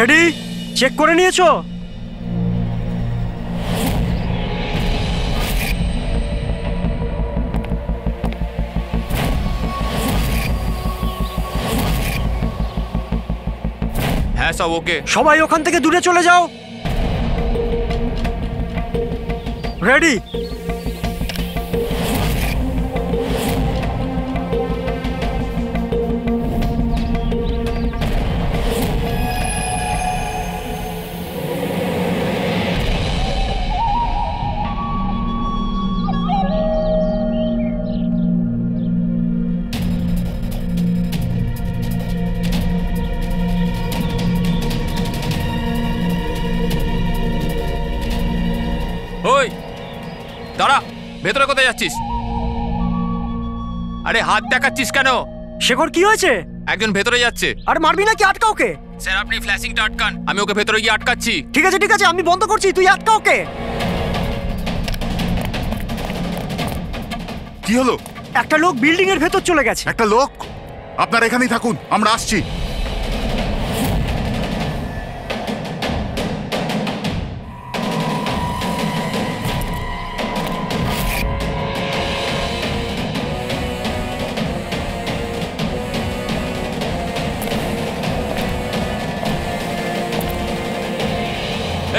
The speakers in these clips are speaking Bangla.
রেডি? চেক করে নিয়েছো? হ্যাঁ সব ওকে। সবাই ওখান থেকে দূরে চলে যাও। রেডি? ওই দাঁড়া, ভেতরে কোথায় যাচ্ছিস? আরে হাত দেখাচ্ছিস কেন? শেখর কি হয়েছে? একজন ভেতরে যাচ্ছে। আর মারবি নাকি? আটকা ওকে। স্যার আপনি ফ্ল্যাশিংটা আটকান, আমি ওকে ভেতরে গিয়ে আটকাচ্ছি। ঠিক আছে ঠিক আছে, আমি বন্ধ করছি, তুই আটকা ওকে। কি হলো? একটা লোক বিল্ডিং এর ভেতর চলে গেছে। একটা লোক? আপনারা এখানেই থাকুন, আমরা আসছি।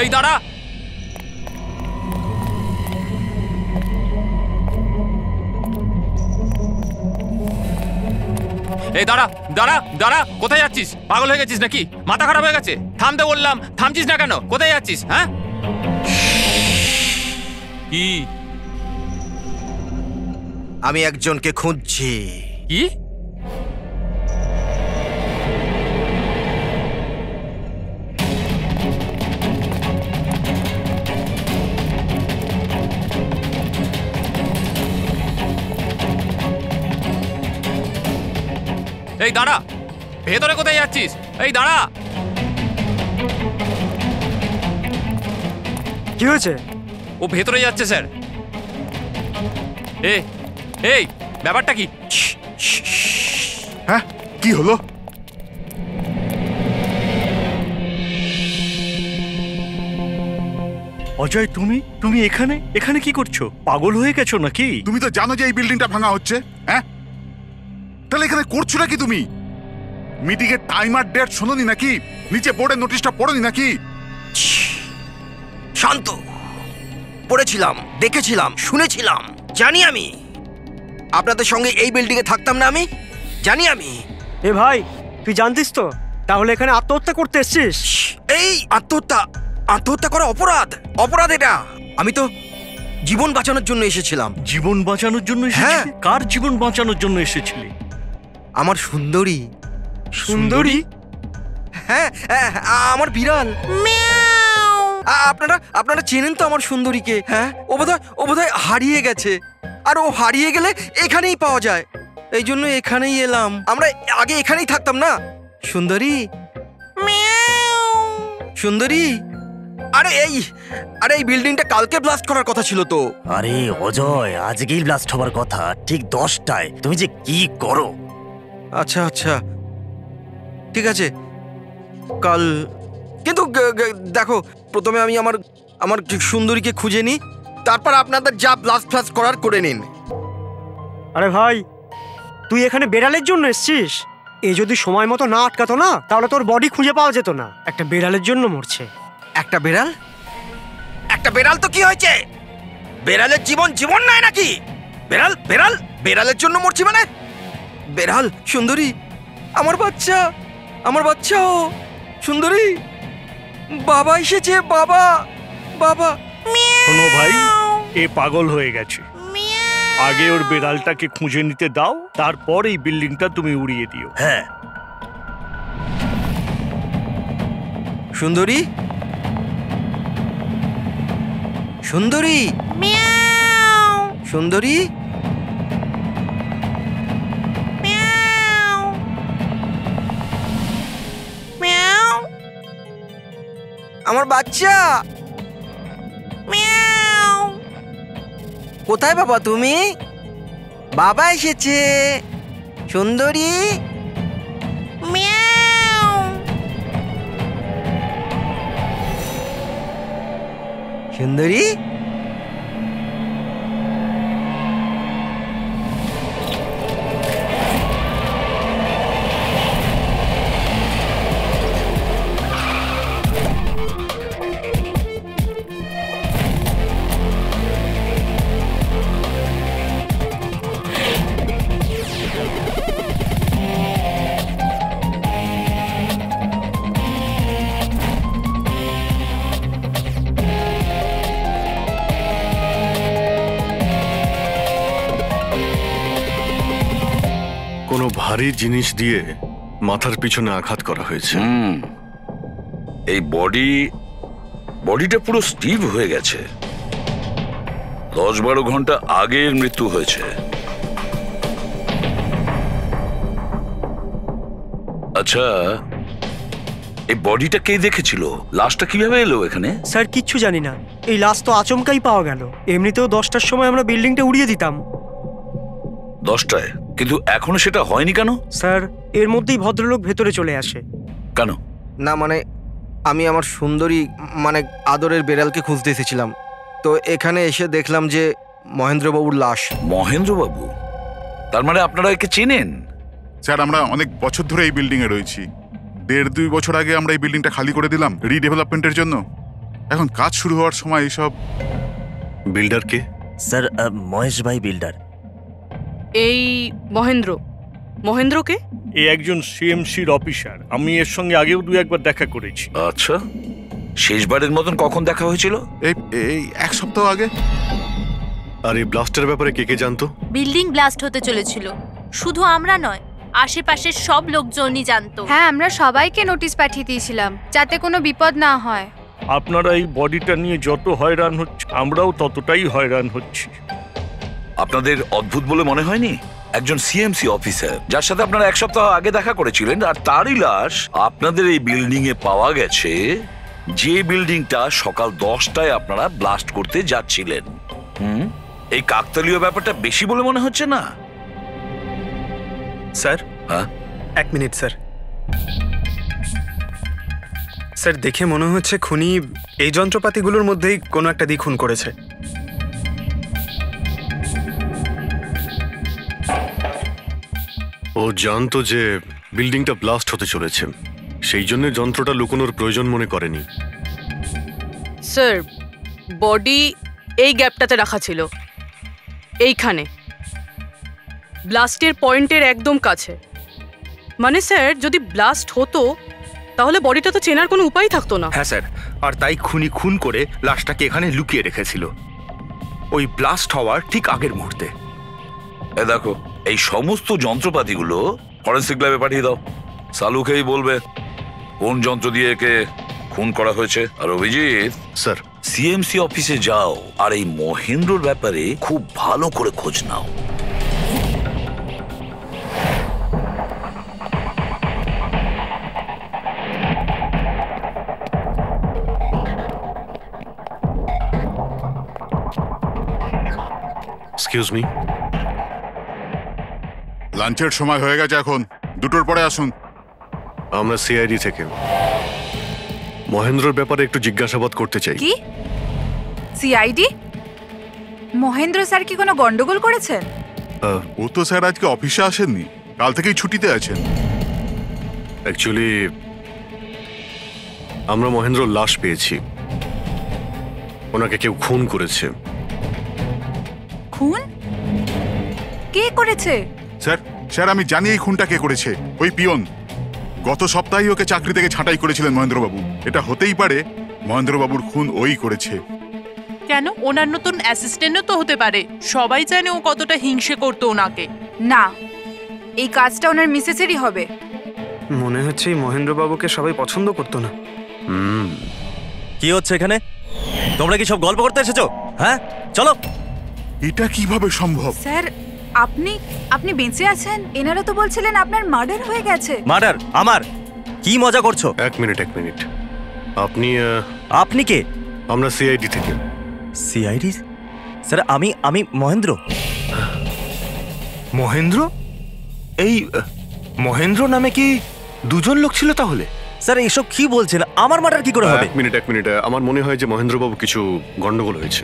এই দাঁড়া, এই দাঁড়া দাঁড়া দাঁড়া, কোথায় যাচ্ছিস? পাগল হয়ে গেছিস নাকি? মাথা খারাপ হয়ে গেছে? থামতে বললাম, থামছিস না কেন? কোথায় যাচ্ছিস? হ্যাঁ কি? আমি একজনকে খুঁজছি। কি? এই দাঁড়া, ভেতরে কোথায় যাচ্ছিস? এই দাঁড়া। কি হয়েছে? ও ভেতরে যাচ্ছে স্যার। এই ব্যাপারটা কি? হ্যাঁ কি হলো? অজয়, তুমি এখানে এখানে কি করছো? পাগল হয়ে গেছো নাকি? তুমি তো জানো যে এই বিল্ডিংটা ভাঙা হচ্ছে। হ্যাঁ, তাহলে এখানে করছো নাকি তুমি? মিটিং এর টাইম আর ডেট শোনোনি নাকি? নিচে বোর্ডের নোটিশটা পড়োনি নাকি? শান্ত। পড়েছিলাম, দেখেছিলাম, শুনেছিলাম। জানি আমি আপনাদের সঙ্গে এই বিল্ডিং এ থাকতাম না। আমি জানি। আমি এ ভাই, তুই জানতিস তো? তাহলে এখানে আত্মহত্যা করতে এসেছিস? এই আত্মহত্যা করা অপরাধ। অপরাধ এটা। আমি তো জীবন বাঁচানোর জন্য এসেছিলাম। জীবন বাঁচানোর জন্য এসেছিলি? হ্যাঁ। কার জীবন বাঁচানোর জন্য এসেছিলি? আমার সুন্দরী। সুন্দরী? হ্যাঁ, আমার বিড়াল। আপনারা চেনেন তো আমার সুন্দরীকে? হ্যাঁ, ও বোধহয় হারিয়ে গেছে। আর ও হারিয়ে গেলে এখানেই পাওয়া যায়। এই জন্য এখানেই এলাম। আমরা আগে এখানেই থাকতাম না। সুন্দরী, সুন্দরী। আরে এই বিল্ডিংটা কালকে ব্লাস্ট করার কথা ছিল তো। আরে অজয়, আজকেই ব্লাস্ট হবার কথা, ঠিক 10টায়। তুমি যে কি করো! আচ্ছা ঠিক আছে, কাল। কিন্তু দেখো, প্রথমে আমি আমার সুন্দরীকে খুঁজে নিই, তারপর আপনাদের যা ব্লাস্ট ফ্লাস্ট করার করে নিন। আরে ভাই, তুই এখানে বেড়ালের জন্য এসেছিস? এ যদি সময় মতো না আটকাতো না, তাহলে তোর বডি খুঁজে পাওয়া যেত না। একটা বেড়ালের জন্য মরছে। একটা বেড়াল তো কি হয়েছে? বেড়ালের জীবন নাই নাকি? বেড়ালের জন্য মরছি মানে? বেড়াল, সুন্দরী, আমার বাচ্চা ও সুন্দরী। বাবা এসেছে, বাবা। শোনো ভাই, এ পাগল হয়ে গেছে। আগে ওর বেড়ালটাকে খুঁজে নিতে দাও, তারপর এই বিল্ডিংটা তুমি উড়িয়ে দিও। হ্যাঁ, সুন্দরী, আমার বাচ্চা। কোথায় বাবা তুমি? বাবা এসেছে। সুন্দরী, সুন্দরী, কোনো ভারী জিনিস দিয়ে মাথার পিছনে আঘাত করা হয়েছে। এই বডিটা পুরো স্টিভ হয়ে গেছে। 10-12 ঘন্টা আগের মৃত্যু হয়েছে। আচ্ছা, এই বডিটা কে দেখেছিল? লাশটা কিভাবে এলো এখানে? স্যার কিচ্ছু জানি না, এই লাশ তো আচমকাই পাওয়া গেল। এমনিতেও 10টার সময় আমরা বিল্ডিংটা উড়িয়ে দিতাম। 10টায়? কিন্তু এখনো সেটা হয়নি কেন? স্যার এর মধ্যেই ভদ্রলোক ভেতরে চলে আসে। কেন? না মানে আমি আমার সুন্দরী মানে আদরের বেড়ালকে খুঁজতে এসেছিলাম, তো এখানে এসে দেখলাম যে মহেন্দ্রবাবুর লাশ। মহেন্দ্রবাবু? তার মানে আপনারা একে চেনেন? স্যার আমরা অনেক বছর ধরে এই বিল্ডিংয়ে রয়েছি। 1.5-2 বছর আগে আমরা এই বিল্ডিংটা খালি করে দিলাম রিডেভেলপমেন্টের জন্য। এখন কাজ শুরু হওয়ার সময় এইসব। বিল্ডার কে? স্যার মহেশ ভাই বিল্ডার। এই মহেন্দ্রকে? এ একজন সিএমসির অফিসার, আমি এর সঙ্গে আগেও 2-1বার দেখা করেছি। আচ্ছা, শেষবারের মতন কখন দেখা হয়েছিল? এই 1 সপ্তাহ আগে। আর এই ব্লাস্টের ব্যাপারে কে কে জানতো? বিল্ডিং ব্লাস্ট হতে চলেছিল, শুধু আমরা নয়, আশেপাশের সব লোকজনই জানতো। হ্যাঁ, আমরা সবাইকে নোটিশ পাঠিয়ে দিয়েছিলাম যাতে কোনো বিপদ না হয়। আপনারা এই বডিটা নিয়ে যত হয়রান হচ্ছে, আমরাও ততটাই হয়রান হচ্ছি। আপনাদের অদ্ভুত বলে মনে হয়নি? একজন সিএমসি অফিসার যার সাথে আপনারা 1 সপ্তাহ আগে দেখা করেছিলেন, আর তারই লাশ আপনাদের এই বিল্ডিং এ পাওয়া গেছে, যে বিল্ডিংটা সকাল 10টায় আপনারা ব্লাস্ট করতে যাচ্ছিলেন। এই কাকতালীয় ব্যাপারটা বেশি বলে মনে হচ্ছে না? স্যার, হ্যাঁ 1 মিনিট স্যার। স্যার দেখে মনে হচ্ছে খুনি এই যন্ত্রপাতিগুলোর মধ্যেই কোনো একটা দিয়ে খুন করেছে। ও জানতো যে বিল্ডিংটা ব্লাস্ট হতে চলেছে, সেই জন্য যন্ত্রটা লুকোনোর প্রয়োজন মনে করেনি। স্যার, বডি এই গ্যাপটাতে রাখা ছিল, এইখানে ব্লাস্টের পয়েন্টের একদম কাছে। মানে স্যার, যদি ব্লাস্ট হতো তাহলে বডিটা তো চেনার কোনো উপায় থাকতো না। হ্যাঁ স্যার, আর তাই খুনি খুন করে লাশটাকে এখানে লুকিয়ে রেখেছিল ওই ব্লাস্ট হওয়ার ঠিক আগের মুহূর্তে। এ দেখো, এই সমস্ত যন্ত্রপাতিগুলো ফরেন্সিক ল্যাবে পাঠিয়ে দাও। সালুকেই বলবে কোন যন্ত্র দিয়ে একে খুন করা হয়েছে। আর অভিজিৎ স্যার, সিএমসি অফিসে যাও আর এই মহেন্দ্রর ব্যাপারে খুব ভালো করে খোঁজ নাও। Excuse me. লাঞ্চের সময় হয়ে গেছে, এখন 2টোর পরে আসুন। আমরা সিআইডি থেকে মহেন্দ্রর ব্যাপারে একটু জিজ্ঞাসাবাদ করতে চাই। কি সিআইডি? মহেন্দ্র স্যার কি কোনো গন্ডগোল করেছেন? ও তো স্যার আজকে অফিসে আসেননি, কাল থেকেই ছুটিতে আছেন। অ্যাকচুয়ালি আমরা মহেন্দ্রর লাশ পেয়েছি, ওনাকে কেউ খুন করেছে। খুন? কে করেছে? স্যার আমি জানি এই খুনটা কে করেছে। ওই পিয়ন গত সপ্তাহে ওকে চাকরি থেকে ছাঁটাই করেছিলেন মহেন্দ্রবাবু। এটা হতেই পারে মহেন্দ্রবাবুর খুন ওই করেছে। কেন? ওনার নতুন অ্যাসিস্ট্যান্টও তো হতে পারে। সবাই জানে ও কতটা হিংসে করতো ওনাকে। না, এই কাজটা ওনার মিসেসেরই হবে। মনে হচ্ছে এই মহেন্দ্রবাবুকে সবাই পছন্দ করতো না। কি হচ্ছে এখানে? তোমরা কি সব গল্প করতে এসেছো? হ্যাঁ চলো। এটা কিভাবে সম্ভব? স্যার আপনি বেঁচে আছেন? এনারা তো বলছিলেন আপনার মার্ডার হয়ে গেছে। মার্ডার? আমার? কি মজা করছো? এক মিনিট। আপনি আপনি কে? আমরা সিআইডি থেকে। সিআইডি? স্যার আমি মহেন্দ্র। মহেন্দ্র? এই মহেন্দ্র নামে কি দুজন লোক ছিল তাহলে? স্যার এইসব কি বলছেন? আমার মার্ডার কি করে হবে? এক মিনিট আমার মনে হয় যে মহেন্দ্রবাবু কিছু গন্ডগোল হয়েছে।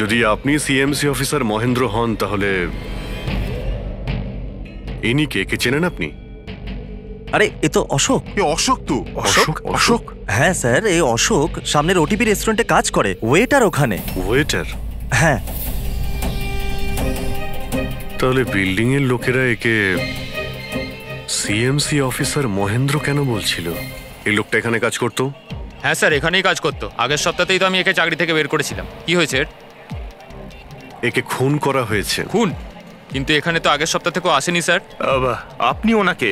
যদি আপনি সিএমসি অফিসার মহেন্দ্র হন তাহলে ইনি কে চেনেন আপনি? আরে এ তো অশোক। অশোক তো? অশোক? হ্যাঁ স্যার, এই অশোক সামনের ওটিপি রেস্টুরেন্টে কাজ করে, ওয়েটার ওখানে। ওয়েটার? হ্যাঁ। তাহলে বিল্ডিং এর লোকেরা একে সিএমসি অফিসার মহেন্দ্র কেন বলছিল? এই লোকটা এখানে কাজ করতো? হ্যাঁ স্যার, এখানেই কাজ করতো। আগের সপ্তাহতেই তো আমি একে চাকরি থেকে বের করেছিলাম। কি হয়েছে? একে খুন করা হয়েছে। খুন? কিন্তু এখানে তো আগের সপ্তাহ থেকেও আসেনি স্যার। আপনি ওনাকে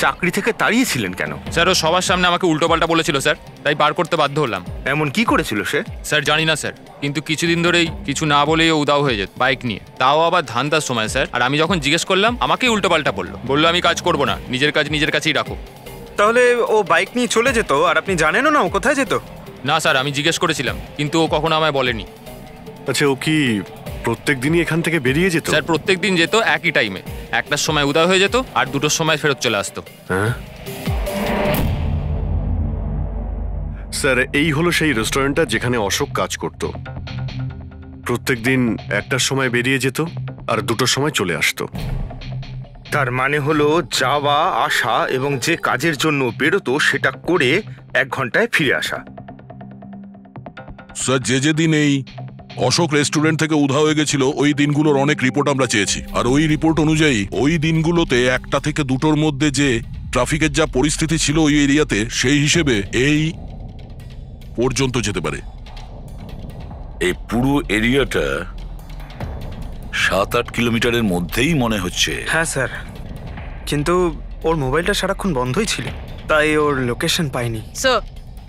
চাকরি থেকে তাড়িয়েছিলেন কেন? স্যার ও সবার সামনে আমাকে উল্টোপাল্টা বলেছিল স্যার, তাই বার করতে বাধ্য হলাম। এমন কি করেছিল সে? স্যার জানি না স্যার, কিন্তু কিছুদিন ধরেই কিছু না বলেই ও উদাও হয়ে যেত বাইক নিয়ে, তাও আবার ধান্দার সময় স্যার। আর আমি যখন জিজ্ঞেস করলাম আমাকেই উল্টোপাল্টা বললো আমি কাজ করবো না, নিজের কাজ নিজের কাছেই রাখো। তাহলে ও বাইক নিয়ে চলে যেত আর আপনি জানেনও না ও কোথায় যেত? না স্যার, আমি জিজ্ঞেস করেছিলাম কিন্তু ও কখনো আমায় বলেনি। আচ্ছা, ও কি প্রত্যেক দিনই এখান থেকে বেরিয়ে যেত? স্যার প্রত্যেক দিন যেত একই টাইমে, 1টার সময় উদয় হয়ে যেত আর 2টোর সময় ফেরত চলে আসতো। হ্যাঁ স্যার, এই হলো সেই রেস্টুরেন্টটা যেখানে অশোক কাজ করত। প্রত্যেক দিন 1টার সময় বেরিয়ে যেত আর 2টোর সময় চলে আসতো। তার মানে হলো যাওয়া আসা এবং যে কাজের জন্য বেরোতো সেটা করে 1 ঘন্টায় ফিরে আসা। স্যার, যে দিন এই অশোক রেস্টুরেন্ট থেকে উধাও হয়ে গেছিল ওই দিনগুলোর অনেক রিপোর্ট আমরা চেয়েছি, আর ওই রিপোর্ট অনুযায়ী ওই দিনগুলোতে 1টা থেকে 2টোর মধ্যে যে ট্রাফিকের যা পরিস্থিতি ছিল ওই এরিয়াতে, সেই হিসেবে এই পর্যন্ত যেতে পারে। এই পুরো এরিয়াটা 7-8 কিলোমিটারের মধ্যেই মনে হচ্ছে। হ্যাঁ স্যার, কিন্তু ওর মোবাইলটা সারাক্ষণ বন্ধই ছিল, তাই ওর লোকেশন পাইনি। স্যার।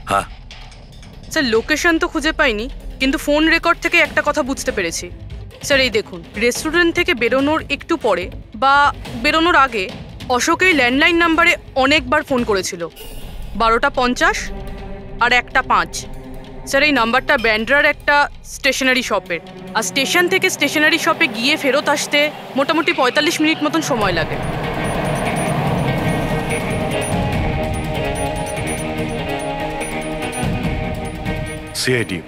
হ্যাঁ স্যার, লোকেশন তো খুঁজে পাইনি, কিন্তু ফোন রেকর্ড থেকে একটা কথা বুঝতে পেরেছি। স্যার এই দেখুন, রেস্টুরেন্ট থেকে বেরোনোর একটু পরে বা বেরোনোর আগে অশোক এই ল্যান্ডলাইন নাম্বারে অনেকবার ফোন করেছিল, 12টা 50 আর 1টা 5। স্যার এই নাম্বারটা ব্যান্ড্রার একটা স্টেশনারি শপের, আর স্টেশন থেকে স্টেশনারি শপে গিয়ে ফেরত আসতে মোটামুটি 45 মিনিট মতন সময় লাগে। সিআইডি,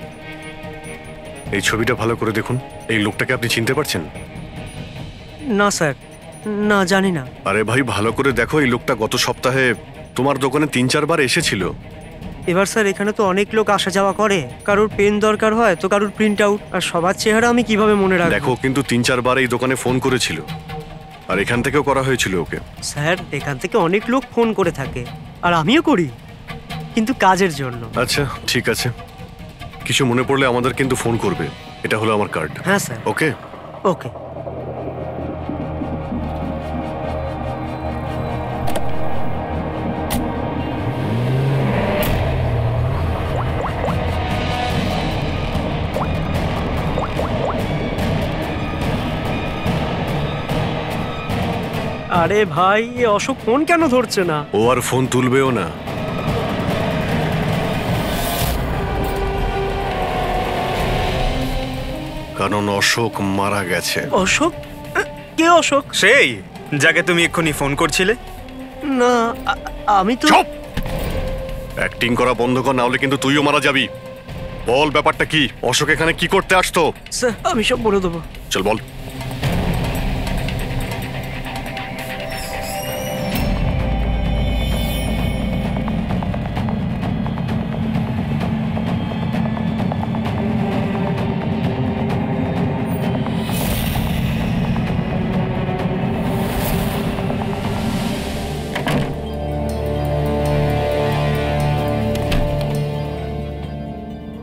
এই ছবিটা ভালো করে দেখুন। এই লোকটাকে আপনি চিনতে পারছেন? না স্যার, না জানি না। আরে ভাই, ভালো করে দেখো, এই লোকটা গত সপ্তাহে তোমার দোকানে 3-4 বার এসেছিল। এবার স্যার এখানে তো অনেক লোক আসা যাওয়া করে, কারোর পেন দরকার হয় তো কারোর প্রিন্ট আউট, আর সবার চেহারা আমি কিভাবে মনে রাখবো? দেখো, কিন্তু 3-4 বার এই দোকানে ফোন করেছিল, আর এখান থেকেও করা হয়েছিল ওকে। স্যার এখান থেকে অনেক লোক ফোন করে থাকে, আর আমিও করি, কিন্তু কাজের জন্য। আচ্ছা ঠিক আছে, কিছু মনে পড়লে আমাদের কিন্তু ফোন করবে। এটা হলো আমার কার্ড। হ্যাঁ স্যার। ওকে ওকে। আরে ভাই, এ অশোক ফোন কেন ধরছে না? ও আর ফোন তুলবেও না। কারণ অশোক মারা গেছে। অশোক? কে অশোক? সেই যাকে তুমি এক্ষুনি ফোন করছিলে। না, আমি তো। অ্যাক্টিং করা বন্ধ কর, না হলে কিন্তু তুইও মারা যাবি। বল ব্যাপারটা কি? অশোক এখানে কি করতে আসতো? স্যার আমি সব বলে দেবো। চল বল।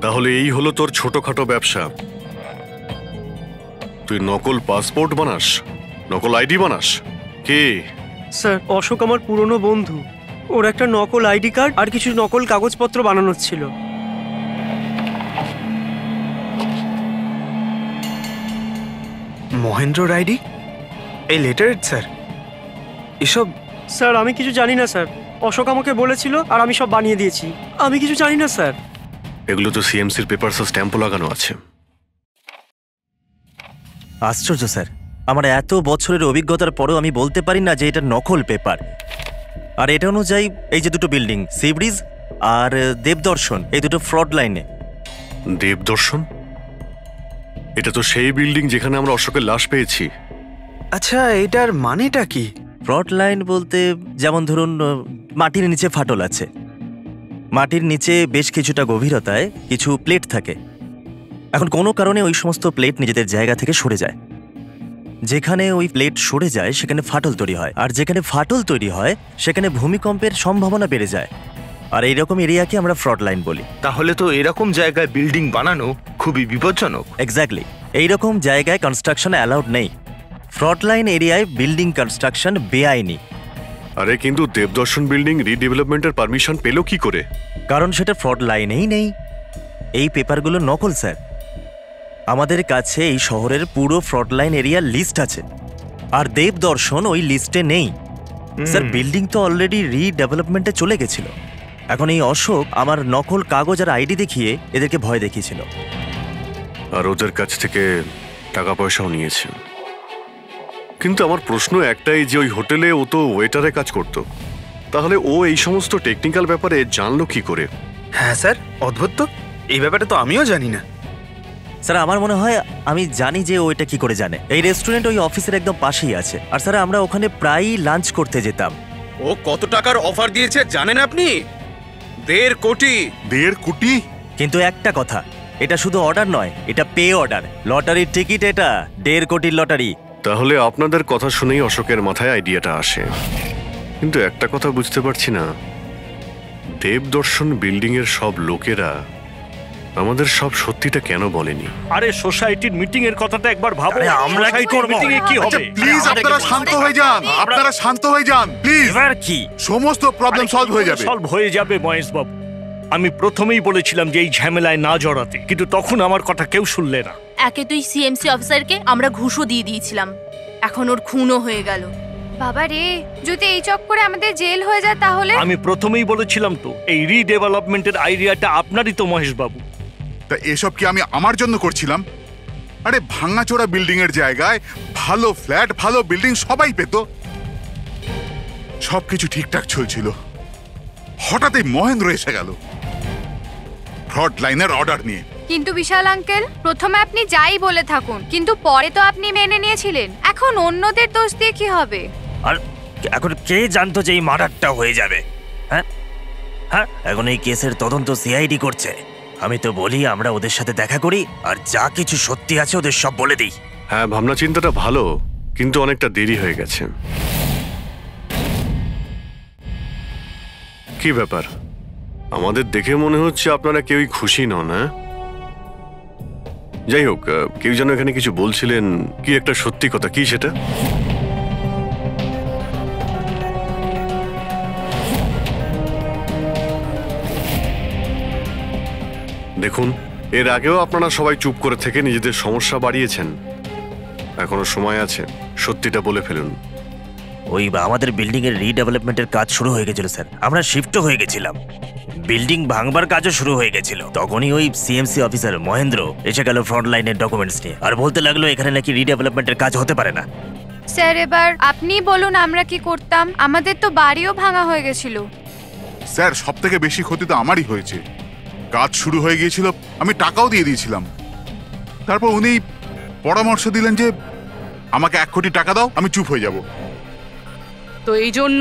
তাহলে এই হলো তোর ছোটখাটো ব্যবসা। তুই নকল পাসপোর্ট বানাস, নকল আইডি বানাস। কে? স্যার অশোক আমার পুরনো বন্ধু, ওর একটা নকল আইডি কার্ড আর কিছু নকল কাগজপত্র বানানোর ছিল। মহেন্দ্রর আইডি? এই লেটার স্যার? এসব? স্যার আমি কিছু জানি না স্যার, অশোক আমাকে বলেছিল আর আমি সব বানিয়ে দিয়েছি। আমি কিছু জানি না স্যার। এগুলো তো সিএমসির পেপারস স্ট্যাম্পও লাগানো আছে। আশ্চর্য স্যার, আমার এত বছরের অভিজ্ঞতার পরেও আমি বলতে পারি না যে এটা নকল পেপার। আর এটা অনুযায়ী এই যে দুটো বিল্ডিং, সি ব্রিজ আর দেবদর্শন, এই দুটো ফ্রড লাইনে। দেবদর্শন? এটা তো সেই বিল্ডিং যেখানে আমরা অশোকের লাশ পেয়েছি। আচ্ছা, এটার মানেটা কি? ফ্রড লাইন বলতে যেমন ধরুন মাটির নিচে ফাটল আছে, মাটির নিচে বেশ কিছুটা গভীরতায় কিছু প্লেট থাকে। এখন কোনো কারণে ওই সমস্ত প্লেট নিজেদের জায়গা থেকে সরে যায়। যেখানে ওই প্লেট সরে যায় সেখানে ফাটল তৈরি হয়, আর যেখানে ফাটল তৈরি হয় সেখানে ভূমিকম্পের সম্ভাবনা বেড়ে যায়। আর এইরকম এরিয়াকে আমরা ফ্রড লাইন বলি। তাহলে তো এরকম জায়গায় বিল্ডিং বানানো খুবই বিপজ্জনক। এক্স্যাক্টলি, এইরকম জায়গায় কনস্ট্রাকশন অ্যালাউড নেই। ফ্রড লাইন এরিয়ায় বিল্ডিং কনস্ট্রাকশন বেআইনি। আরে কিন্তু দেবদর্শন বিল্ডিং রিডেভেলপমেন্টের পারমিশন পেল কি করে? কারণ সেটা ফ্রড লাইনেই নেই। এই পেপারগুলো নকল স্যার। আমাদের কাছে এই শহরের পুরো ফ্রড লাইন এরিয়ার লিস্ট আছে, আর দেবদর্শন ওই লিস্টে নেই। স্যার, বিল্ডিং তো অলরেডি রিডেভেলপমেন্টে চলে গেছিল। এখন এই অশোক আমার নকল কাগজ আর আইডি দেখিয়ে এদেরকে ভয় দেখিয়েছিল, আর ওদের কাছ থেকে টাকা পয়সাও নিয়েছে। কিন্তু আমার প্রশ্ন একটাই যে ওই হোটেলে ও তো ওয়েটারে কাজ করতো, তাহলে ও এই সমস্ত টেকনিক্যাল ব্যাপারে জানলো কি করে? হ্যাঁ স্যার, অদ্ভুত তো, এই ব্যাপারে তো আমিও জানি না। স্যার, আমার মনে হয় আমি জানি যে ও এটা কি করে জানে। এই রেস্টুরেন্ট ওই অফিসের একদম পাশেই আছে, আর স্যার আমরা ওখানে প্রায়ই লাঞ্চ করতে যেতাম। ও কত টাকার অফার দিয়েছে জানেন আপনি? 1.5 কোটি। 1.5 কোটি? কিন্তু একটা কথা, এটা শুধু অর্ডার নয়, এটা পে অর্ডার। লটারির টিকিট এটা, 1.5 কোটির লটারি। তাহলে আপনাদের কথা শুনেই অশোকের মাথায় আইডিয়াটা আসে। কিন্তু একটা কথা বুঝতে পারছি না, দেবদর্শন বিল্ডিং এর সব লোকেরা আমাদের সব সত্যিটা কেন বলেনি? আরে সোসাইটির মিটিং এর কথাটা একবার ভাবো। আমরা কি করব? মিটিং এ কি হবে? প্লিজ আপনারা শান্ত হয়ে যান, আপনারা শান্ত হয়ে যান প্লিজ। এবার কি সমস্ত প্রবলেম সলভ হয়ে যাবে। সলভ হয়ে যাবে মহেশ বাবু। আমি প্রথমেই বলেছিলাম যে এই ঝামেলায় না জড়াতে, কিন্তু তখন আমার কথা কেউ শুনলে না। একে তুই সিএমসি অফিসারকে আমরা ঘুষও দিয়ে দিয়েছিলাম, এখন ওর খুনও হয়ে গেল। বাবা রে, যদি এই চক্করে আমাদের জেল হয়ে যায় তাহলে? আমি প্রথমেই বলেছিলাম তো, এই রিডেভেলপমেন্টের আইডিয়াটা আপনারই তো মহেশ বাবু। তা এসব কি আমি আমার জন্য করছিলাম? আরে ভাঙাচোরা বিল্ডিং এর জায়গায় ভালো ফ্ল্যাট, ভালো বিল্ডিং সবাই পেত। সবকিছু ঠিকঠাক চলছিল, হঠাৎই মহেন্দ্র এসে গেল ফ্রড লাইনের অর্ডার নিয়ে। কিন্তু বিশাল আঙ্কেল, প্রথমে আপনি যাই বলে থাকুন, কিন্তু পরে তো আপনি মেনে নিয়েছিলেন। এখন অন্যদের দোষ দিয়ে কি হবে? আর এখন কে জানতো যে এই মার্ডারটা হয়ে যাবে? হ্যাঁ হ্যাঁ, এখন এই কেসের তদন্ত সিআইডি করছে। আমি তো বলি আমরা ওদের সাথে দেখা করি, আর যা কিছু সত্যি আছে ওদের সব বলে দিই। হ্যাঁ, ভাবনা চিন্তাটা ভালো, কিন্তু অনেকটা দেরি হয়ে গেছে। কি ব্যাপার, আমাদের দেখে মনে হচ্ছে আপনারা কেউই খুশি নন। হ্যাঁ, যাই হোক, কেউ যেন এখানে কিছু বলছিলেন, কি একটা সত্যি কথা, কি সেটা? দেখুন, এর আগেও আপনারা সবাই চুপ করে থেকে নিজেদের সমস্যা বাড়িয়েছেন। এখনো সময় আছে, সত্যিটা বলে ফেলুন। ওই আমাদের বিল্ডিং এর রিডেভেলপমেন্টের কাজ শুরু হয়ে গেছিল স্যার, আমরা শিফটও হয়ে গেছিলাম, বিল্ডিং ভাঙবার কাজও শুরু হয়ে গেছিল। তখনই ওই সিএমসি অফিসার মহেন্দ্র এসে গেল ফ্রন্ট লাইনের ডকুমেন্টস নিয়ে, আর বলতে লাগলো এখানে নাকি রিডেভেলপমেন্টের কাজ হতে পারে না। স্যার, এবার আপনি বলুন আমরা কি করতাম? আমাদের তো বাড়িও ভাঙা হয়ে গেছিল। স্যার, সব থেকে বেশি ক্ষতি তো আমারই হয়েছে। কাজ শুরু হয়ে গিয়েছিল, আমি টাকাও দিয়ে দিয়েছিলাম। তারপর উনি পরামর্শ দিলেন যে আমাকে 1 কোটি টাকা দাও, আমি চুপ হয়ে যাব। তো এই জন্য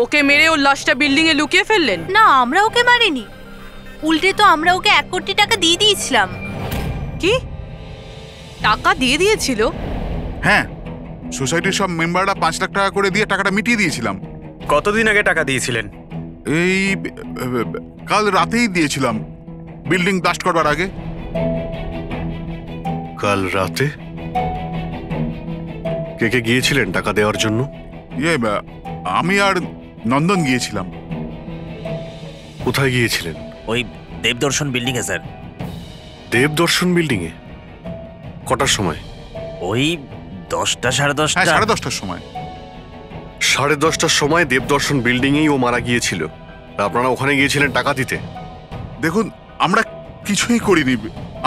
ওকে মেরে ওর লাশটা বিল্ডিং এ লুকিয়ে ফেললেন? না, আমরা ওকে মারিনি, উল্টে তো আমরা ওকে 1 কোটি টাকা দিয়ে দিয়েছিলাম। কি টাকা দিয়ে দিয়েছিল? হ্যাঁ, সোসাইটির সব মেম্বাররা 5 লাখ টাকা করে দিয়ে টাকাটা মিটিয়ে দিয়েছিলাম। কতদিন আগে টাকা দিয়েছিলেন? এই কাল রাতেই দিয়েছিলাম, বিল্ডিং ব্লাস্ট করবার আগে। কাল রাতে? কে কে গিয়েছিলেন টাকা দেওয়ার জন্য? আমি আর নন্দন গিয়েছিলাম। কোথায় গিয়েছিলেন? ওই দেবদর্শন বিল্ডিং এ স্যার। দেবদর্শন বিল্ডিং এ? কটার সময়? ওই 10টা, 10:30। হ্যাঁ, 10:30টার সময়। 10:30টার সময় দেবদর্শন বিল্ডিং এই ও মারা গিয়েছিল। আপনারা ওখানে গিয়েছিলেন টাকা দিতে? দেখুন, আমরা কিছুই করিনি,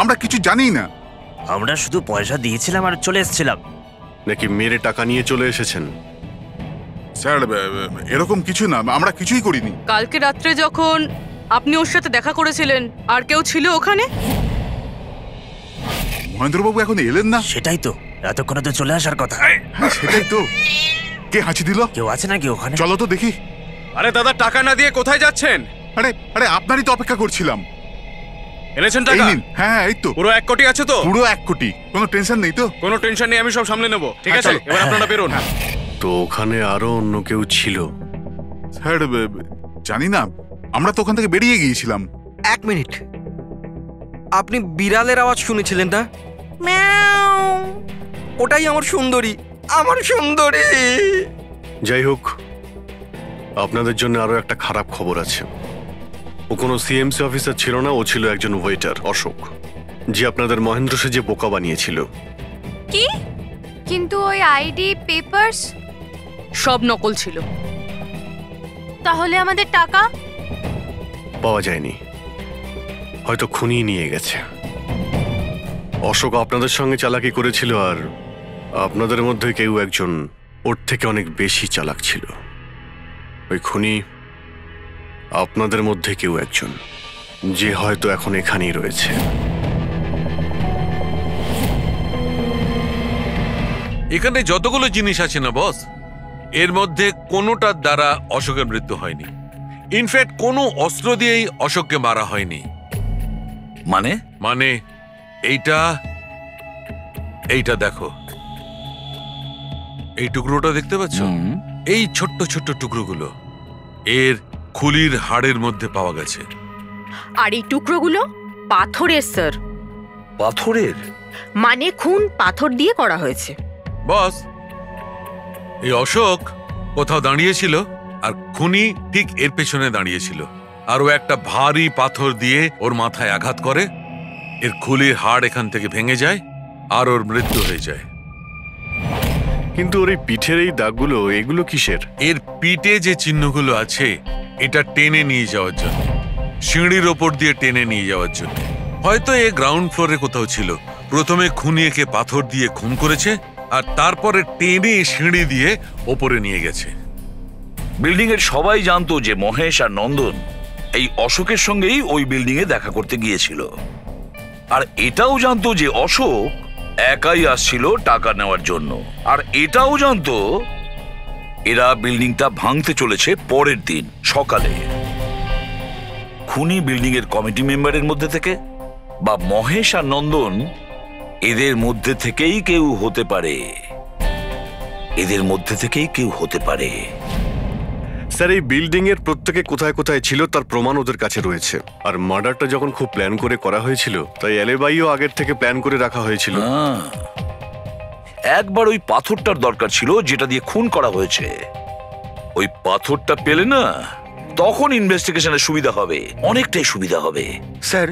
আমরা কিছু জানি না। আমরা শুধু পয়সা দিয়েছিলাম আর চলে এসেছিলাম। নাকি মেরে টাকা নিয়ে চলে এসেছেন? স্যার এরকম কিছু না, আমরা কিছুই করিনি। কালকে রাত্রে যখন আপনি ওর সাথে দেখা করেছিলেন আর কেউ ছিল ওখানে? মহেন্দ্রবাবু এখন এলেন না। সেটাই তো, এতক্ষণে তো চলে আসার কথা। হ্যাঁ সেটাই তো। কে হাঁচি দিল? কেউ আছে নাকি ওখানে? চলো তো দেখি। আরে দাদা, টাকা না দিয়ে কোথায় যাচ্ছেন? আরে আরে আপনারই তো অপেক্ষা করছিলাম। এনেছেন এই টাকা? নিন। হ্যাঁ এই তো। পুরো 1 কোটি আছে তো? পুরো 1 কোটি, কোনো টেনশন নেই তো? কোনো টেনশন নেই, আমি সব সামলে নেব। ঠিক আছে, চলো। এবার আপনারা বেরোন। তো ওখানে আরো অন্য কেউ ছিল? স্যার জানি না, আমরা তো ওখান থেকে বেরিয়ে গিয়েছিলাম। 1 মিনিট, আপনি বিড়ালের আওয়াজ শুনেছিলেন না? ওটাই আমার সুন্দরী, আমার সুন্দরী। যাই হোক, আপনাদের জন্য আরো একটা খারাপ খবর আছে। ও কোনো সিএমসি অফিসার ছিল না, ও ছিল একজন ওয়েটার, অশোক, যে আপনাদের মহেন্দ্র সেজে বোকা বানিয়েছিল। কি? কিন্তু ওই আইডি পেপারস সব নকল ছিল। তাহলে আমাদের টাকা? পাওয়া যায়নি, হয়তো খুনি নিয়ে গেছে। অশোক আপনাদের সঙ্গে চালাকি করেছিল, আর আপনাদের মধ্যে কেউ একজন ওর থেকে অনেক বেশি চালাক ছিল। ওই খুনি আপনাদের মধ্যে কেউ একজন, যে হয়তো এখন এখানেই রয়েছে। এখানে যতগুলো জিনিস আছে না বস, এর মধ্যে কোনোটার দ্বারা অশোকের মৃত্যু হয়নি। ইনফ্যাক্ট কোনো অস্ত্র দিয়েই অশোককে মারা হয়নি। মানে এইটা দেখো, এই টুকরোটা দেখতে পাচ্ছ? এই ছোট্ট ছোট্ট টুকরোগুলো এর খুলির হাড়ের মধ্যে পাওয়া গেছে। আর এই টুকরোগুলো পাথরের স্যার। পাথরের? মানে খুন পাথর দিয়ে করা হয়েছে। বস, এই অশোক কোথাও দাঁড়িয়েছিল আর খুনি ঠিক এর পেছনে দাঁড়িয়েছিল, আর ও একটা ভারী পাথর দিয়ে ওর মাথায় আঘাত করে, এর খুলির হাড় এখান থেকে ভেঙে যায় আর ওর মৃত্যু হয়ে যায়। কিন্তু ওর এই পিঠের এই দাগগুলো, এগুলো কিসের? এর পিঠে যে চিহ্নগুলো আছে, এটা টেনে নিয়ে যাওয়ার জন্য, সিঁড়ির ওপর দিয়ে টেনে নিয়ে যাওয়ার জন্য। হয়তো এ গ্রাউন্ড ফ্লোরে কোথাও ছিল। প্রথমে খুনি একে পাথর দিয়ে খুন করেছে, আর তারপরে টেনে সিঁড়ি দিয়ে ওপরে নিয়ে গেছে। বিল্ডিং এর সবাই জানতো যে মহেশ আর নন্দন এই অশোকের সঙ্গেই ওই বিল্ডিং এ দেখা করতে গিয়েছিল, আর এটাও জানতো যে অশোক একাই আসছিল টাকা নেওয়ার জন্য, আর এটাও জানতো এরা বিল্ডিংটা ভাঙতে চলেছে পরের দিন সকালে। খুনি বিল্ডিং এর কমিটি মেম্বারের মধ্যে থেকে বা মহেশ আর নন্দন, এদের মধ্যে থেকেই কেউ হতে পারে। এদের মধ্যে থেকেই কেউ হতে পারে। স্যার, এই বিল্ডিং এর প্রত্যেকে কোথায় কোথায় ছিল তার প্রমাণ ওদের কাছে রয়েছে। আর মার্ডারটা যখন খুব প্ল্যান করে করা হয়েছিল, তাই এলেবাইও আগের থেকে প্ল্যান করে রাখা হয়েছিল। একবার ওই পাথরটার দরকার ছিল যেটা দিয়ে খুন করা হয়েছে। ওই পাথরটা পেলে না, তখন ইনভেস্টিগেশনের সুবিধা হবে, অনেকটাই সুবিধা হবে। স্যার,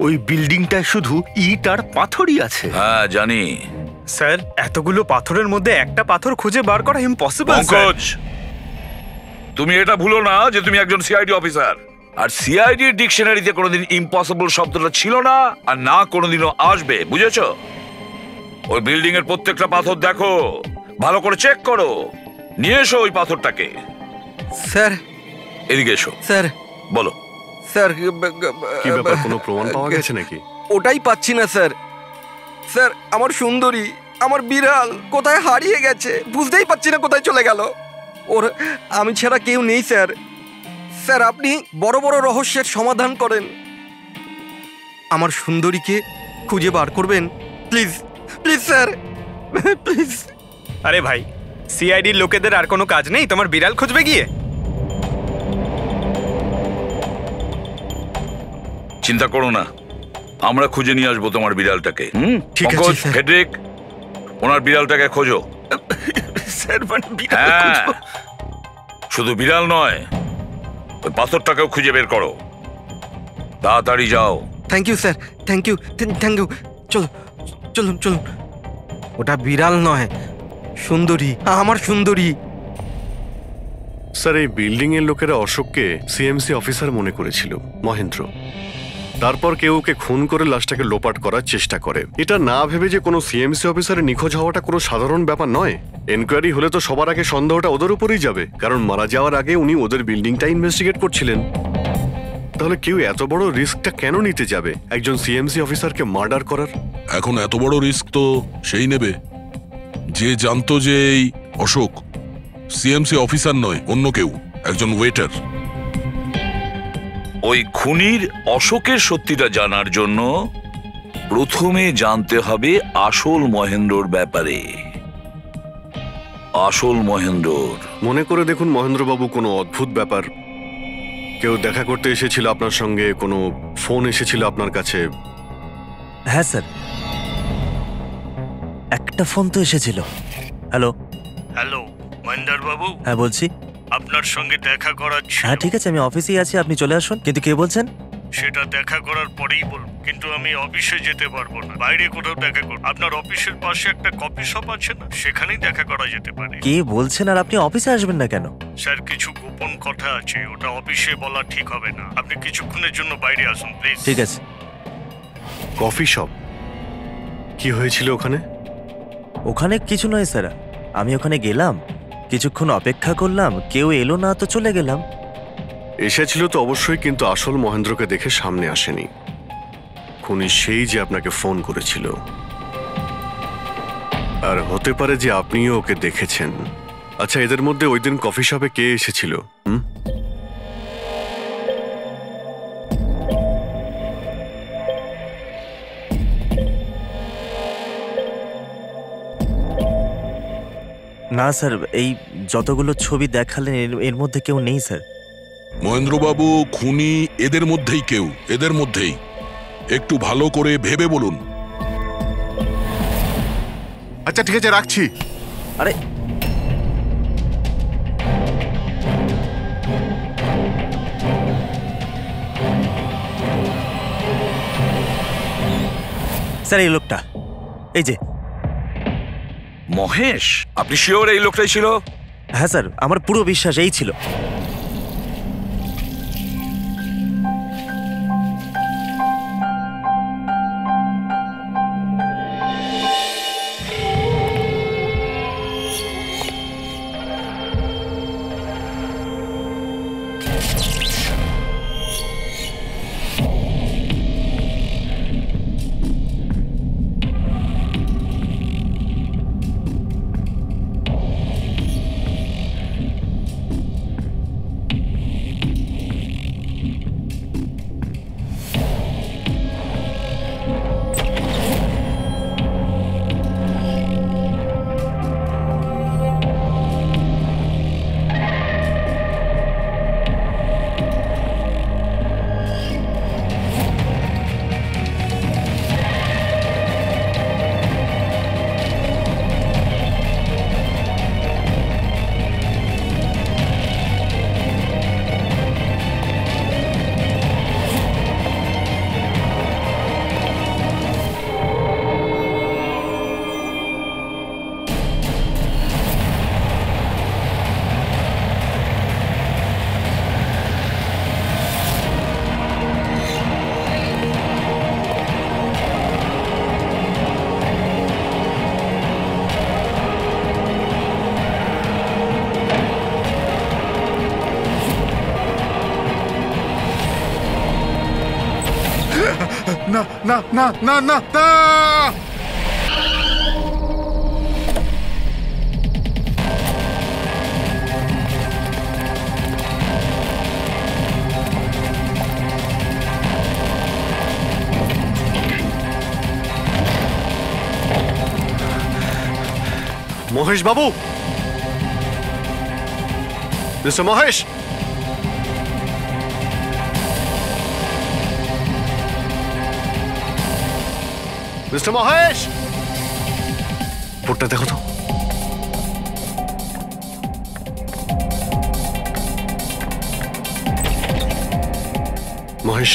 ওই বিল্ডিংটায় শুধু ইট আর পাথরই আছে। হ্যাঁ জানি স্যার, এতগুলো পাথরের মধ্যে একটা পাথর খুঁজে বার করা ইম্পসিবল। পঙ্কজ, তুমি এটা ভুলো না যে তুমি একজন সিআইডি অফিসার, আর সিআইডি ডিকশনারিতে কোনোদিন ইম্পসিবল শব্দটা ছিল না, আর না কোনোদিনও আসবে, বুঝেছো? ওই বিল্ডিং এর প্রত্যেকটা পাথর দেখো, ভালো করে চেক করো, নিয়ে এসো ওই পাথরটাকে। স্যার, এদিকে এসো। স্যার, বলো। স্যার, কি ব্যাপার, কোনো প্রমাণ পাওয়া গেছে নাকি? ওটাই পাচ্ছি না স্যার। স্যার, আমার সুন্দরী, আমার বিড়াল কোথায় হারিয়ে গেছে, বুঝতেই পারছি না কোথায় চলে গেল। ওর আমি ছাড়া কেউ নেই স্যার। স্যার, আপনি বড় বড় রহস্যের সমাধান করেন, আমার সুন্দরীকে খুঁজে বার করবেন প্লিজ, প্লিজ স্যার, প্লিজ। আরে ভাই, সিআইডির লোকেদের আর কোনো কাজ নেই তোমার বিড়াল খুঁজবে গিয়ে? চিন্তা করো না, আমরা খুঁজে নিয়ে আসবো তোমার বিড়ালটাকে। ঠিক আছে স্যার। ফেডরিক, ওনার বিড়ালটাকে খোঁজো। স্যার, মানে হ্যাঁ, শুধু বিড়াল নয়, ওই পাথরটাকেও খুঁজে বের করো, তাড়াতাড়ি যাও। Thank you sir, thank you, thank you. চলো, চলুন চলুন। ওটা বিড়াল নয়, সুন্দরী, আমার সুন্দরী। স্যার, এই বিল্ডিং এর লোকেরা অশোককে সিএমসি অফিসার মনে করেছিল, মহেন্দ্র। তারপর কেউ ওকে খুন করে লাশটাকে লোপাট করার চেষ্টা করে। এটা না ভেবে যে কোনো সিএমসি অফিসারের নিখোঁজ হওয়াটা কোনো সাধারণ ব্যাপার নয়। এনকোয়ারি হলে তো সবার আগে সন্দেহটা ওদের উপরেই যাবে, কারণ মারা যাওয়ার আগে উনি ওদের বিল্ডিংটা ইনভেস্টিগেট করছিলেন। তাহলে কেউ এত বড় রিস্কটা কেন নিতে যাবে একজন সিএমসি অফিসারকে মার্ডার করার? এখন এত বড় রিস্ক তো সেই নেবে যে জানতো যে এই অশোক সিএমসি অফিসার নয়, অন্য কেউ, একজন ওয়েটার। ওই খুনির অশোকের সত্যিটা জানার জন্য প্রথমে জানতে হবে আসল মহেন্দ্রর ব্যাপারে। আসল মহেন্দ্রর মনে করে দেখুন মহেন্দ্রবাবু, কোনো অদ্ভুত ব্যাপার, কেউ দেখা করতে এসেছিল আপনার সঙ্গে, কোনো ফোন এসেছিল আপনার কাছে? হ্যাঁ স্যার, একটা ফোন তো এসেছিল। হ্যালো হ্যালো মহেন্দ্র বাবু। হ্যাঁ বলছি। আপনার সঙ্গে দেখা করার ছিল। হ্যাঁ ঠিক আছে, আমি অফিসেই আছি, আপনি চলে আসুন। কিন্তু কে বলছেন? সেটা দেখা করার পরেই বলবো, কিন্তু আমি অফিসে যেতে পারবো না, বাইরে কোথাও দেখা করব। আপনার অফিসের পাশে একটা কফি শপ আছে না, সেখানেই দেখা করা যেতে পারে। কে বলছেন? আর আপনি অফিসে আসবেন না কেন? স্যার, কিছু গোপন কথা আছে, ওটা অফিসে বলা ঠিক হবে না। আপনি কিছুক্ষণের জন্য বাইরে আসুন প্লিজ। ঠিক আছে। Coffee shop? কি হয়েছিল ওখানে? ওখানে কিছু নয় স্যার, আমি ওখানে গেলাম, কিছুক্ষণ অপেক্ষা করলাম, কেউ এলো না তো চলে গেলাম। এসেছিল তো অবশ্যই, কিন্তু আসল মহেন্দ্রকে দেখে সামনে আসেনি। খুনি সেই যে আপনাকে ফোন করেছিল, আর হতে পারে যে আপনিও ওকে দেখেছেন। আচ্ছা, এদের মধ্যে ওই দিন কফি শপে কে এসেছিল? না স্যার, এই যতগুলো ছবি দেখালেন এর মধ্যে কেউ নেই স্যার। মহেন্দ্রবাবু, খুনি এদের মধ্যেই কেউ, এদের মধ্যেই। একটু ভালো করে ভেবে বলুন। আচ্ছা ঠিক আছে, রাখছি। আরে স্যার, এই লোকটা, এই যে মহেশ। আপনি শিওর এই লোকটাই ছিল? হ্যাঁ স্যার, আমার পুরো বিশ্বাস এই ছিল। না না না না না না! মহেশ বাবু, মিস্টার মহেশ, মিস্টার মহেশ, ফোনটা দেখো তো। মহেশ,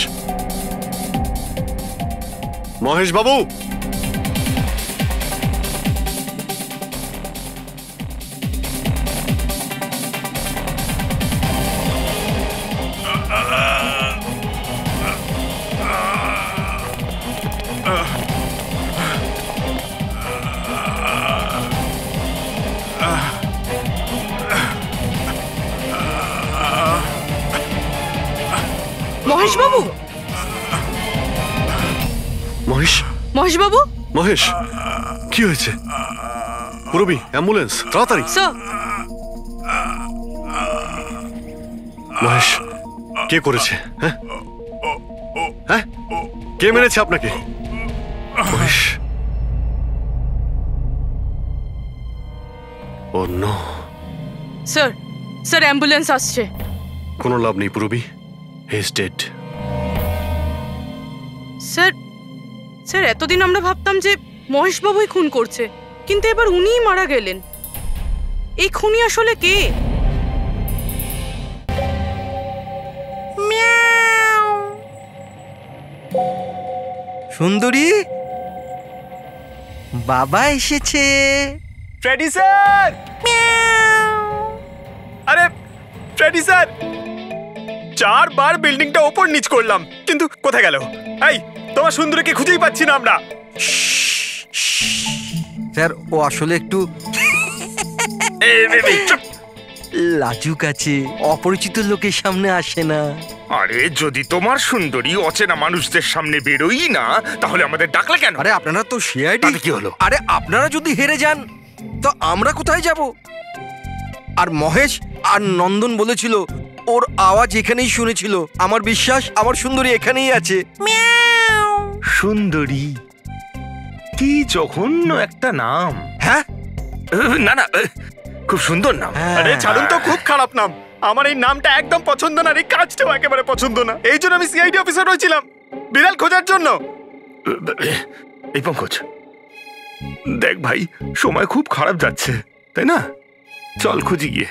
মহেশ বাবু, মহেশবাবু? মহেশ, কি হয়েছে? পুরবি, অ্যাম্বুলেন্স, তাড়াতাড়ি। স্যার। মহেশ, কে করেছে? হ্যাঁ হ্যাঁ, কে মেরেছে আপনাকে? মহেশ, ও নো। স্যার, স্যার অ্যাম্বুলেন্স আসছে। কোনো লাভ নেই পুরবি, he is dead. Sir, sir এতদিন আমরা ভাবতাম যে মহেশবাবুই খুন করছে, কিন্তু এবার উনিই মারা গেলেন। এই খুনি আসলে কে? সুন্দরী, বাবা এসেছে। Freddie sir! আরে ফ্রেডি স্যার, 4 বার বিল্ডিংটা ওপর নিচ করলাম, কিন্তু কোথায় গেল? এই, তোমার সুন্দরীকে খুঁজেই পাচ্ছি না আমরা। স্যার, ও আসলে একটু লাজুক আছে, অপরিচিত লোকের সামনে আসে না। আরে যদি তোমার সুন্দরী অচেনা মানুষদের সামনে বেরোই না, তাহলে আমাদের ডাকলে কেন? আরে আপনারা তো সিআইডি। কি হলো? আরে আপনারা যদি হেরে যান তো আমরা কোথায় যাব? আর মহেশ আর নন্দন বলেছিল ওর আওয়াজ এখানেই শুনেছিল। আমার বিশ্বাস আমার সুন্দরী এখানেই আছে। সুন্দরী, কি জঘন্য একটা নাম। হ্যাঁ, না না, খুব সুন্দর নাম। আরে ছাড়ুন তো, খুব খারাপ নাম। আমার এই নামটা একদম পছন্দ না, এই কাজটাও একেবারে পছন্দ না। এই জন্য আমি সিআইডি অফিসার হয়েছিলাম, বিড়াল খোঁজার জন্য। এই পঙ্কজ, দেখ ভাই, সময় খুব খারাপ যাচ্ছে, তাই না? চল খুঁজি গিয়ে।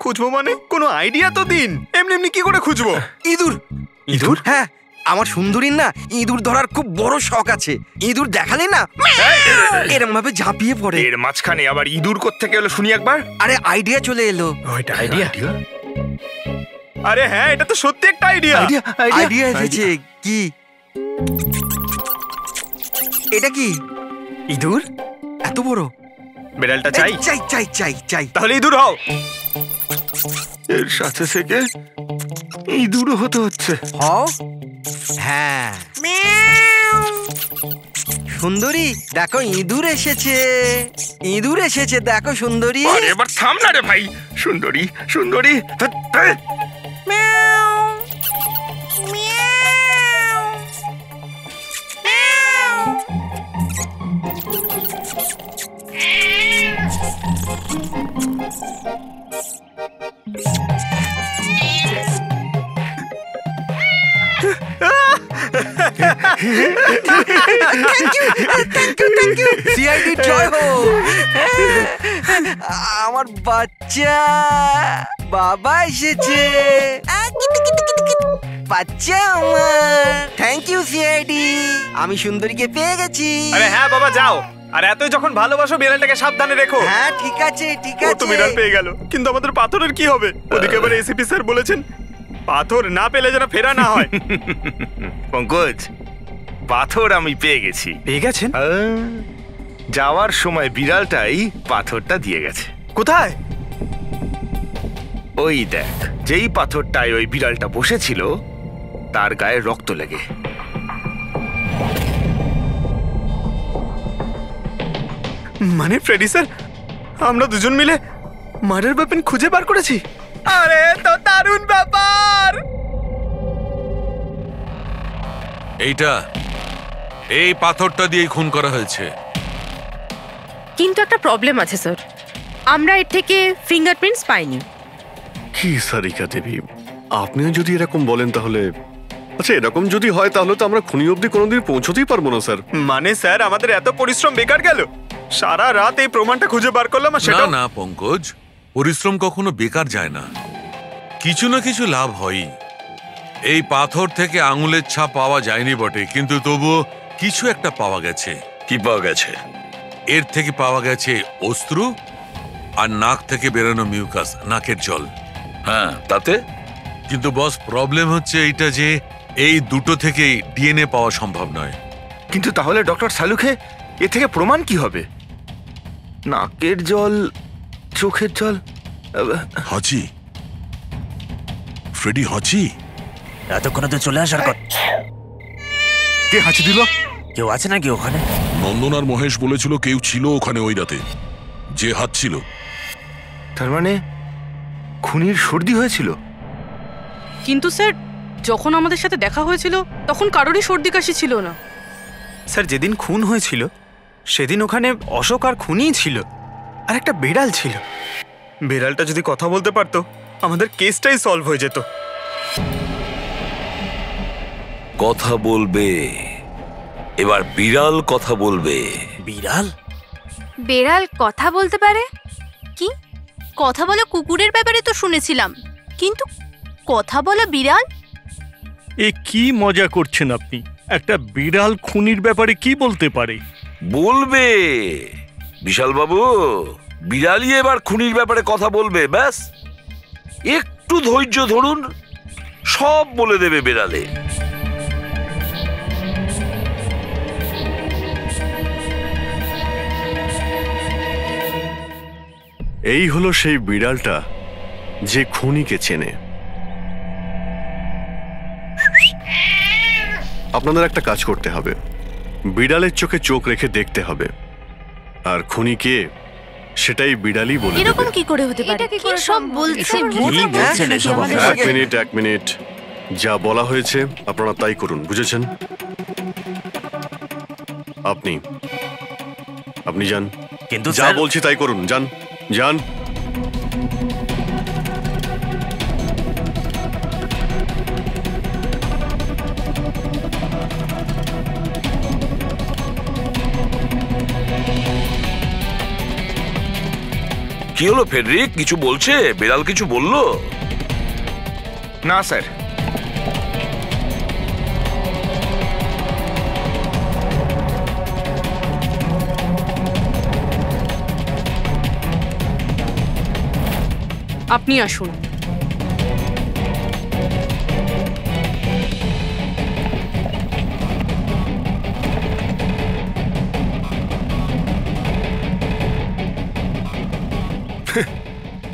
খুঁজবো মানে? কোনো আইডিয়া তো দিন। এমনি এমনি কি করে খুঁজবো? ইঁদুর। ইঁদুর? হ্যাঁ, আমার সুন্দরীর না ইঁদুর ধরার খুব বড় শখ আছে। ইঁদুর দেখালে না এরকম ভাবে ঝাঁপিয়ে পড়ে। এর মাঝখানে আবার ইঁদুর কোত্থেকে এলো শুনি একবার। আরে আইডিয়া চলে এলো। ওইটা আইডিয়া? আরে হ্যাঁ, এটা তো সত্যি একটা আইডিয়া। আইডিয়া এসেছে। কি এটা? কি ইঁদুর এত বড়? বিড়ালটা চাই? চাই চাই চাই চাই। তাহলে ইঁদুর হও। এর সাথে থেকে ইঁদুরও হতে হচ্ছে। হও। হ্যাঁ, সুন্দরী দেখো ইঁদুর এসেছে। ইঁদুর এসেছে, দেখো সুন্দরী। আরে এবার থাম না রে ভাই। সুন্দরী, সুন্দরী। সিআইডি জয় হোক। আমার বাচ্চা, বাবা এসেছে। বাচ্চা আমার। থ্যাংক ইউ সিআইডি, আমি সুন্দরীকে পেয়ে গেছি। আরে হ্যাঁ বাবা, যাও। আর এতই যখন ভালোবাসো, বিড়ালটাকে সাবধানে রেখো। হ্যাঁ ঠিক আছে ঠিক ও তো আছে। বিড়াল পেয়ে গেল, কিন্তু আমাদের পাথরের কি হবে? ওদিকে আবার এসিপি স্যার বলেছেন পাথর না পেলে যেন ফেরা না হয়। পঙ্কজ, পাথর আমি পেয়ে গেছি। পেয়ে গেছেন? যাওয়ার সময় বিড়ালটাই পাথরটা দিয়ে গেছে। কোথায়? ওই দেখ, যেই পাথরটায় ওই বিড়ালটা বসেছিল তার গায়ে রক্ত লেগে। মানে ফ্রেডি স্যার, আমরা দুজন মিলে মার্ডার ওয়েপন খুঁজে বার করেছি। আরে তো দারুণ ব্যাপার। এই পাথরটা দিয়ে খুন করা হয়েছে। কিন্তু একটা প্রবলেম আছে স্যার, আমরা এর থেকে ফিঙ্গারপ্রিন্টস পাইনি। কি সারিকা দেবী, আপনিও যদি এরকম বলেন তাহলে আচ্ছা, এরকম যদি হয় তাহলে তো আমরা খুনি অবধি কোনোদিন পৌঁছতেই পারবো না স্যার। মানে স্যার, আমাদের এত পরিশ্রম বেকার গেল। সারা রাত এই প্রমাণটা খুঁজে বার করলাম। না না পঙ্কজ, পরিশ্রম কখনো বেকার যায় না, কিছু না কিছু লাভ হয়। এই পাথর থেকে আঙুলের ছাপ পাওয়া যায়নি বটে, কিন্তু তবুও কিছু একটা পাওয়া গেছে। কি পাওয়া গেছে? এর থেকে পাওয়া গেছে অস্ত্র আর নাক থেকে বেরোনো মিউকাস, নাকের জল। হ্যাঁ, তাতে? কিন্তু বস, প্রবলেম হচ্ছে এইটা যে এই দুটো থেকেই ডিএনএ পাওয়া সম্ভব নয়। কিন্তু তাহলে ডক্টর সালুখে এ থেকে প্রমাণ কি হবে? নাকের জল, চোখের জল। হাঁচি, ফ্রেডি হাঁচি। এতক্ষণে তো চলে আসার কথা। কে হাঁচি দিল? কেউ আছে নাকি ওখানে? নন্দন আর মহেশ বলেছিল কেউ ছিল ওখানে ওই রাতে, যে হাত ছিল। তার মানে খুনির সর্দি হয়েছিল? কিন্তু স্যার, যখন আমাদের সাথে দেখা হয়েছিল তখন কারোরই সর্দি কাশি ছিল না। স্যার, যেদিন খুন হয়েছিল সেদিন ওখানে অশোক আর খুনিই ছিল, আর একটা বিড়াল ছিল। বিড়ালটা যদি কথা বলতে পারতো আমাদের কেসটাই সলভ হয়ে যেত। কথা বলবে, এবার বিড়াল কথা বলবে। বিড়াল? বেড়াল কথা বলতে পারে? কি কথা বলা কুকুরের ব্যাপারে তো শুনেছিলাম, কিন্তু কথা বলা বিড়াল? এ কি মজা করছেন আপনি? একটা বিড়াল খুনির ব্যাপারে কি বলতে পারে? বলবে বিশাল বাবু, বিড়ালই এবার খুনির ব্যাপারে কথা বলবে। ব্যাস একটু ধৈর্য ধরুন, সব বলে দেবে বিড়ালে। এই হলো সেই বিড়ালটা যে খুনিকে চেনে। আপনাদের একটা কাজ করতে হবে, বিড়ালের চোখে চোখ রেখে দেখতে হবে, আর খুনিকে সেটাই বিড়ালই বলে দেবে। এরকম কি করে হতে পারে? কি সব বলছে? এক মিনিট, যা বলা হয়েছে আপনারা তাই করুন, বুঝেছেন? আপনি যান, কিন্তু যা বলছি তাই করুন, যান যান। কি হলো ফেডরিক, কিছু বলছে? বিড়াল কিছু বললো? না স্যার। আপনি আসুন।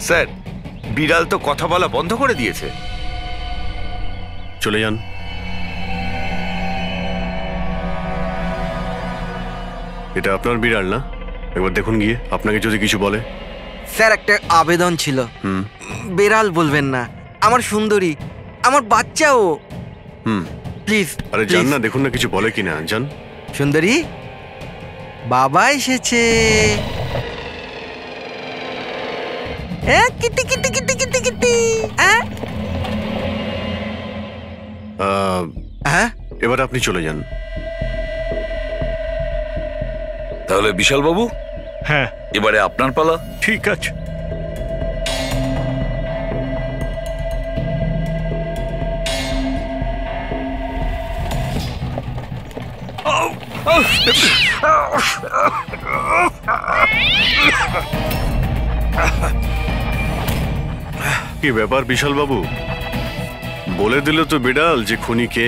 স্যার, বিড়াল তো কথা বলা বন্ধ করে দিয়েছে। চলে যান। এটা আপনার বিড়াল না? একবার দেখুন গিয়ে, আপনাকে যদি কিছু বলে। স্যার, একটা আবেদন ছিল। বেড়াল বলবেন না, আমার সুন্দরী, আমার বাচ্চাও। প্লিজ। আরে যান না, দেখুন না কিছু বলে কিনা, যান। সুন্দরী, বাবা এসেছে। Kitty Kitty Kitty Kitty Kitty. এবার আপনি চলে যান। তাহলে বিশাল বাবু, হ্যাঁ, এবারে আপনার পালা। ঠিক আছে। কি ব্যাপার বিশাল বাবু, বলে দিল তো বিড়াল যে খুনি কে?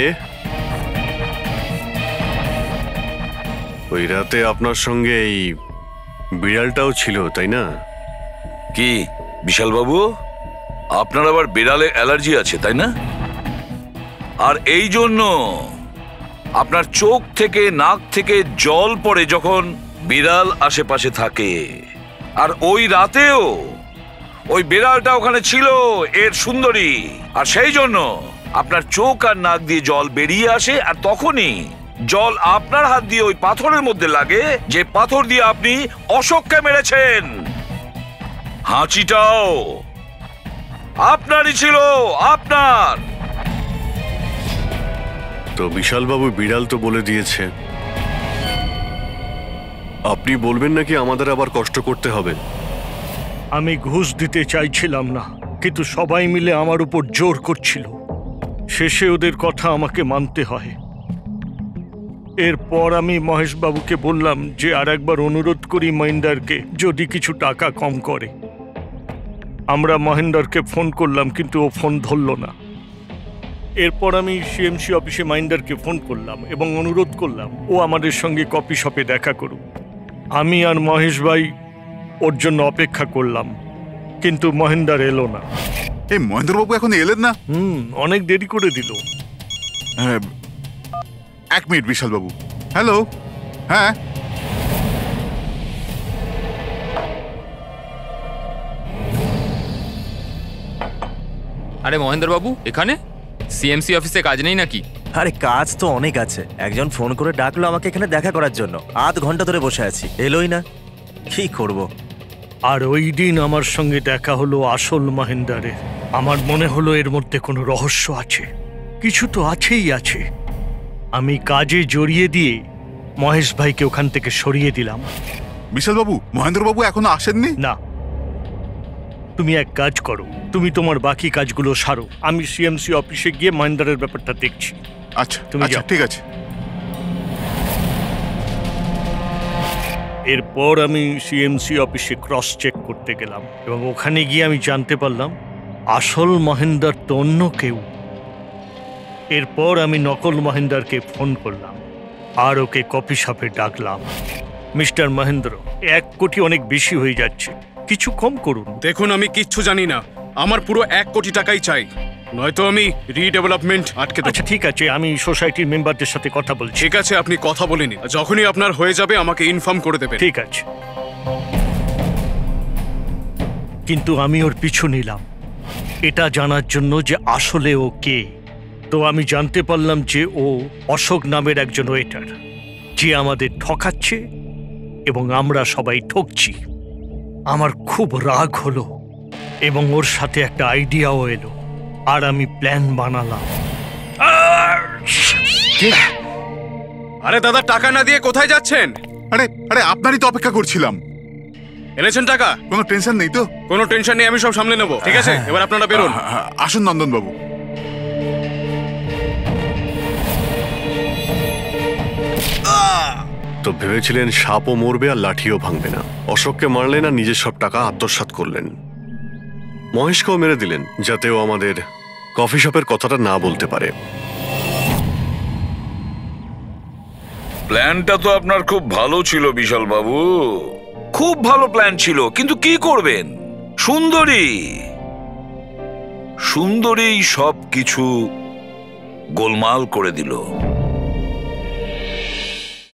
ওই রাতে আপনার সঙ্গে এই বিড়ালটাও ছিল, তাই না? কি বিশাল বাবু, আপনার আবার বিড়ালে অ্যালার্জি আছে, তাই না? আর এই জন্য আপনার চোখ থেকে নাক থেকে জল পড়ে যখন বিড়াল আশেপাশে থাকে। আর ওই রাতেও ওই বিড়ালটা ওখানে ছিল, এর সুন্দরী, আর সেই জন্য আপনার চোখ আর নাক দিয়ে জল বেরিয়ে আসে, আর তখনই জল আপনার হাত দিয়ে ওই পাথরের মধ্যে লাগে, যে পাথর দিয়ে আপনি অশোককে মেরেছেন। হাঁচিটাও আপনারই ছিল, আপনার। তো বিশাল বাবু, বিড়াল তো বলে দিয়েছে, আপনি বলবেন নাকি আমাদের আবার কষ্ট করতে হবে? আমি ঘুষ দিতে চাইছিলাম না, কিন্তু সবাই মিলে আমার উপর জোর করছিল। শেষে ওদের কথা আমাকে মানতে হয়। এরপর আমি মহেশবাবুকে বললাম যে আর একবার অনুরোধ করি মহেন্দারকে, যদি কিছু টাকা কম করে। আমরা মহেন্দারকে ফোন করলাম, কিন্তু ও ফোন ধরল না। এরপর আমি সিএমসি অফিসে মহেন্দারকে ফোন করলাম এবং অনুরোধ করলাম ও আমাদের সঙ্গে কফি শপে দেখা করুক। আমি আর মহেশ ভাই ওর জন্য অপেক্ষা করলাম, কিন্তু মহেন্দার এলো না। এই মহেন্দ্রবাবু এখন এলেন না? অনেক দেরি করে দিল। এক মিনিট বিশাল বাবু। হ্যালো, হ্যাঁ আরে মহেন্দ্র বাবু এখানে সিএমসি অফিসে কাজ নেই নাকি? আরে কাজ তো অনেক আছে। একজন ফোন করে ডাকলো আমাকে এখানে দেখা করার জন্য, আধ ঘন্টা ধরে বসে আছি, এলোই না। কি করব? আর ওই দিন আমার সঙ্গে দেখা হলো আসল মহেন্দারের। আমার মনে হলো এর মধ্যে কোনো রহস্য আছে, কিছু তো আছেই আছে। আমি কাজে জড়িয়ে দিয়ে মহেশ ভাইকে ওখান থেকে সরিয়ে দিলাম। বিশাল বাবু, মহেন্দ্র বাবু এখনো আসেননি? না, তুমি এক কাজ করো, তুমি তোমার বাকি কাজগুলো সারো, আমি সিএমসি অফিসে গিয়ে মহেন্দারের ব্যাপারটা দেখছি। আচ্ছা তুমি আচ্ছা, যাও। ঠিক আছে। এরপর আমি সিএমসি অফিসে ক্রস চেক করতে গেলাম এবং ওখানে গিয়ে আমি জানতে পারলাম আসল মহেন্দার তো অন্য কেউ। এরপর আমি নকল মহেন্দারকে ফোন করলাম আর ওকে কফি শপে ডাকলাম। মিস্টার মহেন্দ্র, 1 কোটি অনেক বেশি হয়ে যাচ্ছে, কিছু কম করুন। দেখুন, আমি কিচ্ছু জানি না, আমার পুরো 1 কোটি টাকাই চাই, নয়তো আমি রিডেভেলপমেন্ট আটকে দেব। আচ্ছা ঠিক আছে, আমি সোসাইটির মেম্বারদের সাথে কথা বলছি। ঠিক আছে, আপনি কথা বলে নিন, যখনই আপনার হয়ে যাবে আমাকে ইনফর্ম করে দেবেন। ঠিক আছে, কিন্তু আমি ওর পিছু নিলাম এটা জানার জন্য যে আসলে ও কে। তো আমি জানতে পারলাম যে ও অশোক নামের একজন ওয়েটার, যে আমাদের ঠকাচ্ছে এবং আমরা সবাই ঠকছি। আমার খুব রাগ হলো এবং ওর সাথে একটা আইডিয়াও এলো আর আমি প্ল্যান বানালাম। আরে দাদা, টাকা না দিয়ে কোথায় যাচ্ছেন? আরে আরে আপনারই তো অপেক্ষা করছিলাম। এনেছেন টাকা? কোনো টেনশন নেই তো? কোনো টেনশন নেই, আমি সব সামলে নেব। ঠিক আছে, এবার আপনারা বেরোন। আসুন নন্দন বাবু। তো ভেবেছিলেন সাপও মরবে আর লাঠিও ভাঙবে না। অশোককে মারলেন আর নিজের সব টাকা আত্মসাৎ করলেন। মহেশকেও মেরে দিলেন যাতে ও আমাদের কফি শপের কথাটা না বলতে পারে। প্ল্যানটা তো আপনার খুব ভালো ছিল বিশাল বাবু, খুব ভালো প্ল্যান ছিল, কিন্তু কি করবেন? সুন্দরী সব কিছু গোলমাল করে দিল।